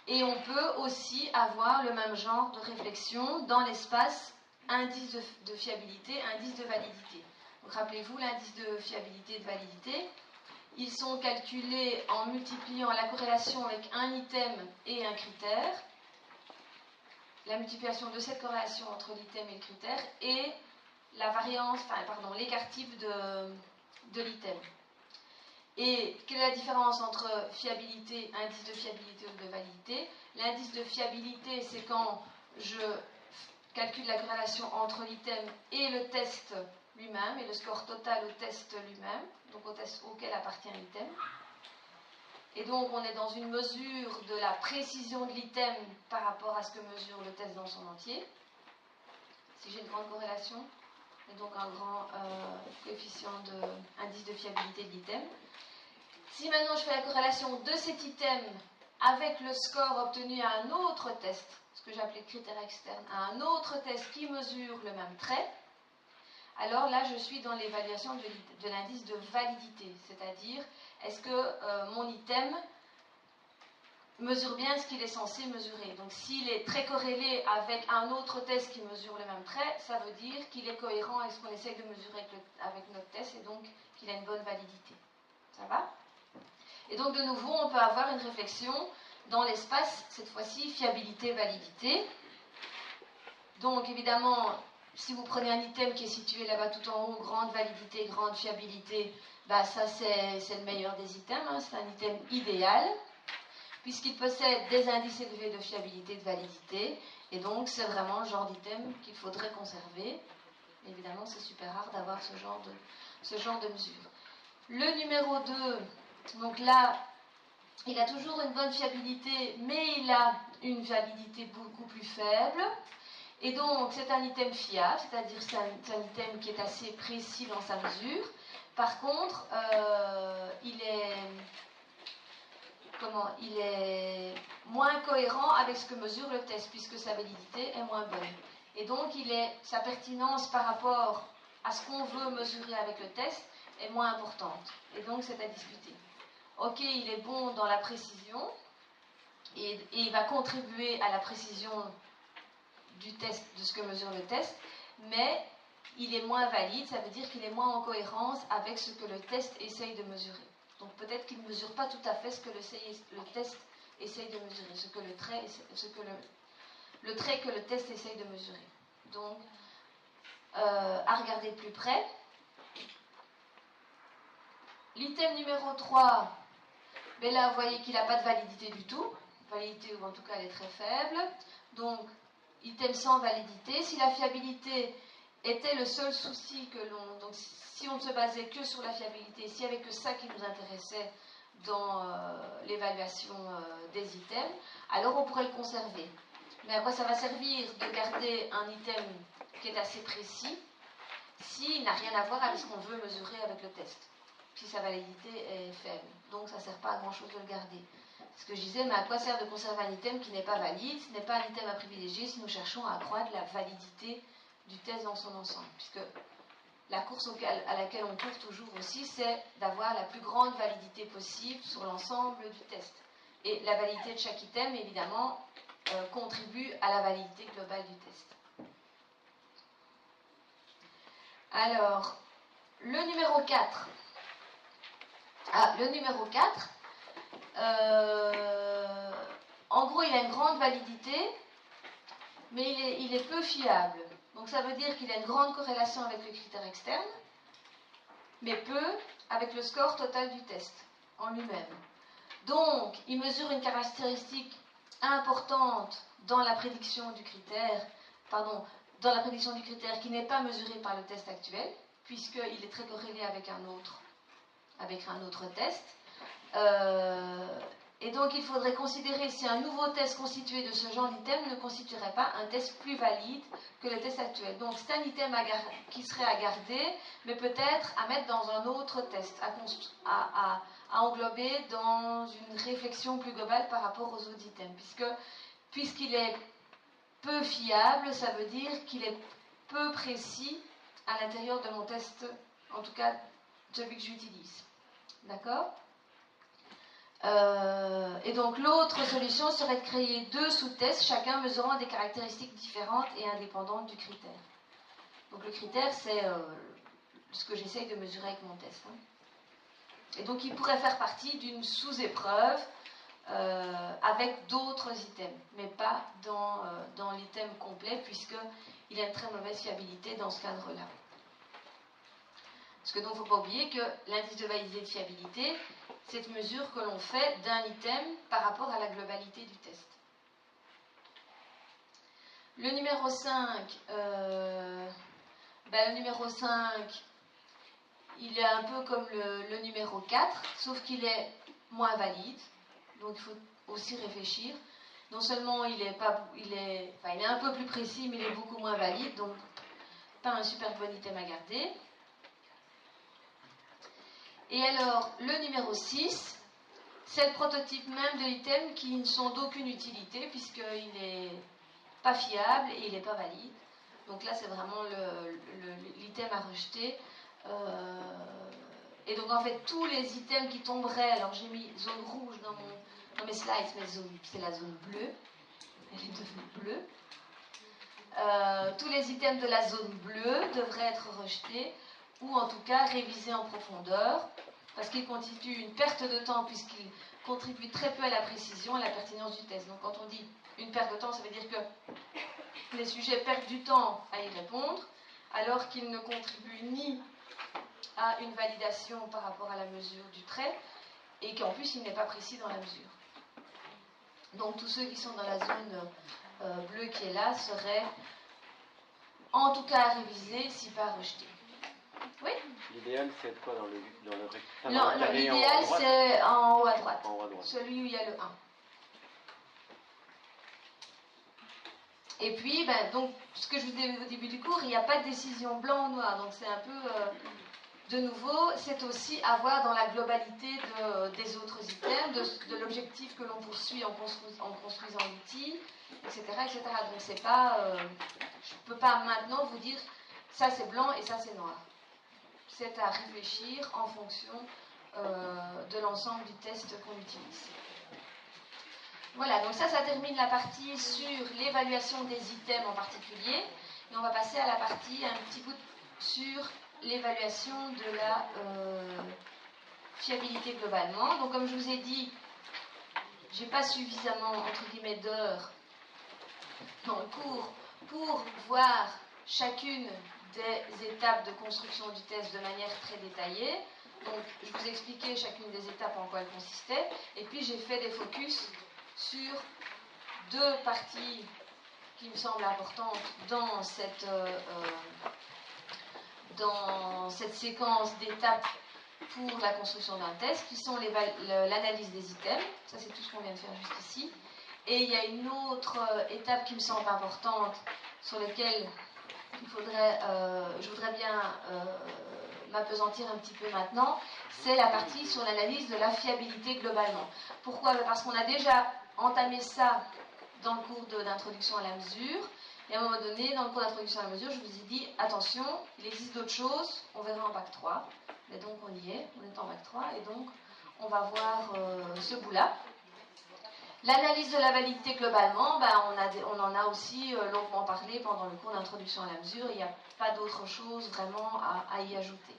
Et on peut aussi avoir le même genre de réflexion dans l'espace indice de fiabilité, indice de validité. Donc rappelez-vous l'indice de fiabilité et de validité. Ils sont calculés en multipliant la corrélation avec un item et un critère, la multiplication de cette corrélation entre l'item et le critère, et la variance, l'écart-type de l'item. Et quelle est la différence entre fiabilité, indice de fiabilité ou de validité? L'indice de fiabilité, c'est quand je calcule la corrélation entre l'item et le test lui-même, et le score total au test lui-même, donc au test auquel appartient l'item. Et donc on est dans une mesure de la précision de l'item par rapport à ce que mesure le test dans son entier. Si j'ai une grande corrélation, et donc un grand coefficient d'indice de fiabilité de l'item. Si maintenant je fais la corrélation de cet item avec le score obtenu à un autre test, ce que j'appelais critère externe, à un autre test qui mesure le même trait, alors là je suis dans l'évaluation de l'indice de validité, c'est-à-dire est-ce que mon item mesure bien ce qu'il est censé mesurer. Donc s'il est très corrélé avec un autre test qui mesure le même trait, ça veut dire qu'il est cohérent avec ce qu'on essaye de mesurer avec notre test et donc qu'il a une bonne validité. Ça va ? Et donc de nouveau, on peut avoir une réflexion dans l'espace, cette fois-ci, fiabilité-validité. Donc évidemment, si vous prenez un item qui est situé là-bas tout en haut, grande validité, grande fiabilité, bah ça c'est le meilleur des items, hein, c'est un item idéal, puisqu'il possède des indices élevés de fiabilité et de validité, et donc c'est vraiment le genre d'item qu'il faudrait conserver. Évidemment, c'est super rare d'avoir ce genre de mesure. Le numéro 2, donc là, il a toujours une bonne fiabilité, mais il a une validité beaucoup plus faible. Et donc, c'est un item fiable, c'est-à-dire c'est un item qui est assez précis dans sa mesure. Par contre, il est moins cohérent avec ce que mesure le test, puisque sa validité est moins bonne. Et donc, sa pertinence par rapport à ce qu'on veut mesurer avec le test est moins importante. Et donc, c'est à discuter. Ok, il est bon dans la précision, et il va contribuer à la précision du test, de ce que mesure le test, mais il est moins valide, ça veut dire qu'il est moins en cohérence avec ce que le test essaye de mesurer. Donc peut-être qu'il ne mesure pas tout à fait ce que le test essaye de mesurer, le trait que le test essaye de mesurer. Donc, à regarder de plus près. L'item numéro 3, mais là vous voyez qu'il n'a pas de validité du tout, validité ou en tout cas elle est très faible, donc item sans validité. Si la fiabilité était le seul souci donc si on ne se basait que sur la fiabilité, s'il n'y avait que ça qui nous intéressait dans l'évaluation des items, alors on pourrait le conserver. Mais à quoi ça va servir de garder un item qui est assez précis s'il n'a rien à voir avec ce qu'on veut mesurer avec le test, si sa validité est faible. Donc ça ne sert pas à grand chose de le garder. C'est ce que je disais, mais à quoi sert de conserver un item qui n'est pas valide? Ce n'est pas un item à privilégier si nous cherchons à accroître la validité du test dans son ensemble, puisque la course à laquelle on court toujours aussi, c'est d'avoir la plus grande validité possible sur l'ensemble du test. Et la validité de chaque item, évidemment, contribue à la validité globale du test. Alors, le numéro 4. Le numéro 4, en gros, il a une grande validité, mais il est peu fiable. Donc ça veut dire qu'il a une grande corrélation avec le critère externe, mais peu avec le score total du test en lui-même. Donc, il mesure une caractéristique importante dans la prédiction du critère, qui n'est pas mesurée par le test actuel, puisqu'il est très corrélé avec un autre test. Et donc il faudrait considérer si un nouveau test constitué de ce genre d'item ne constituerait pas un test plus valide que le test actuel. Donc c'est un item qui serait à garder, mais peut-être à mettre dans un autre test, à englober dans une réflexion plus globale par rapport aux autres items. Puisqu'il est peu fiable, ça veut dire qu'il est peu précis à l'intérieur de mon test, en tout cas celui que j'utilise. D'accord ? Et donc l'autre solution serait de créer 2 sous-tests, chacun mesurant des caractéristiques différentes et indépendantes du critère. Donc le critère, c'est ce que j'essaye de mesurer avec mon test. Hein. Et donc il pourrait faire partie d'une sous-épreuve avec d'autres items, mais pas dans l'item complet, puisqu'il a une très mauvaise fiabilité dans ce cadre-là. Parce que donc il ne faut pas oublier que l'indice de validité de fiabilité, c'est une mesure que l'on fait d'un item par rapport à la globalité du test. Le numéro 5, le numéro 5, il est un peu comme le numéro 4, sauf qu'il est moins valide. Donc il faut aussi réfléchir. Non seulement il est un peu plus précis, mais il est beaucoup moins valide, donc pas un super bon item à garder. Et alors, le numéro 6, c'est le prototype même de l'item qui ne sont d'aucune utilité, puisqu'il n'est pas fiable et il n'est pas valide. Donc là, c'est vraiment l'item à rejeter. Et donc, en fait, tous les items qui tomberaient, alors j'ai mis zone rouge dans mes slides, mais c'est la zone bleue. Elle est devenue bleue. Tous les items de la zone bleue devraient être rejetés, ou en tout cas révisés en profondeur, parce qu'ils constituent une perte de temps, puisqu'ils contribuent très peu à la précision, à la pertinence du test. Donc quand on dit une perte de temps, ça veut dire que les sujets perdent du temps à y répondre, alors qu'ils ne contribuent ni à une validation par rapport à la mesure du trait, et qu'en plus il n'est pas précis dans la mesure. Donc tous ceux qui sont dans la zone bleue qui est là seraient en tout cas à réviser, si pas à rejeter. Oui. L'idéal, c'est quoi dans le Non, l'idéal, c'est en haut à droite. En haut à droite. Celui où il y a le 1. Et puis, donc, ce que je vous disais au début du cours, il n'y a pas de décision blanc ou noir. Donc, c'est un peu, de nouveau, c'est aussi à voir dans la globalité des autres items, de l'objectif que l'on poursuit en construisant l'outil, etc., etc. Donc, c'est pas, je ne peux pas maintenant vous dire, ça c'est blanc et ça c'est noir. C'est à réfléchir en fonction de l'ensemble du test qu'on utilise. Voilà, donc ça termine la partie sur l'évaluation des items en particulier. Et on va passer à la partie, un petit bout sur l'évaluation de la fiabilité globalement. Donc comme je vous ai dit, j'ai pas suffisamment, entre guillemets, d'heures dans le cours pour voir chacune des étapes de construction du test de manière très détaillée. Donc, je vous ai expliqué chacune des étapes en quoi elles consistaient. Et puis, j'ai fait des focus sur 2 parties qui me semblent importantes dans cette séquence d'étapes pour la construction d'un test, qui sont l'analyse des items. Ça, c'est tout ce qu'on vient de faire juste ici. Et il y a une autre étape qui me semble importante, sur laquelle je voudrais bien m'appesantir un petit peu maintenant, c'est la partie sur l'analyse de la fiabilité globalement. Pourquoi ? Parce qu'on a déjà entamé ça dans le cours d'introduction à la mesure, et à un moment donné, dans le cours d'introduction à la mesure, je vous ai dit, attention, il existe d'autres choses, on verra en bac 3, mais donc on y est, on est en bac 3, et donc on va voir ce bout-là. L'analyse de la validité globalement, on en a aussi longuement parlé pendant le cours d'introduction à la mesure. Il n'y a pas d'autre chose vraiment à y ajouter.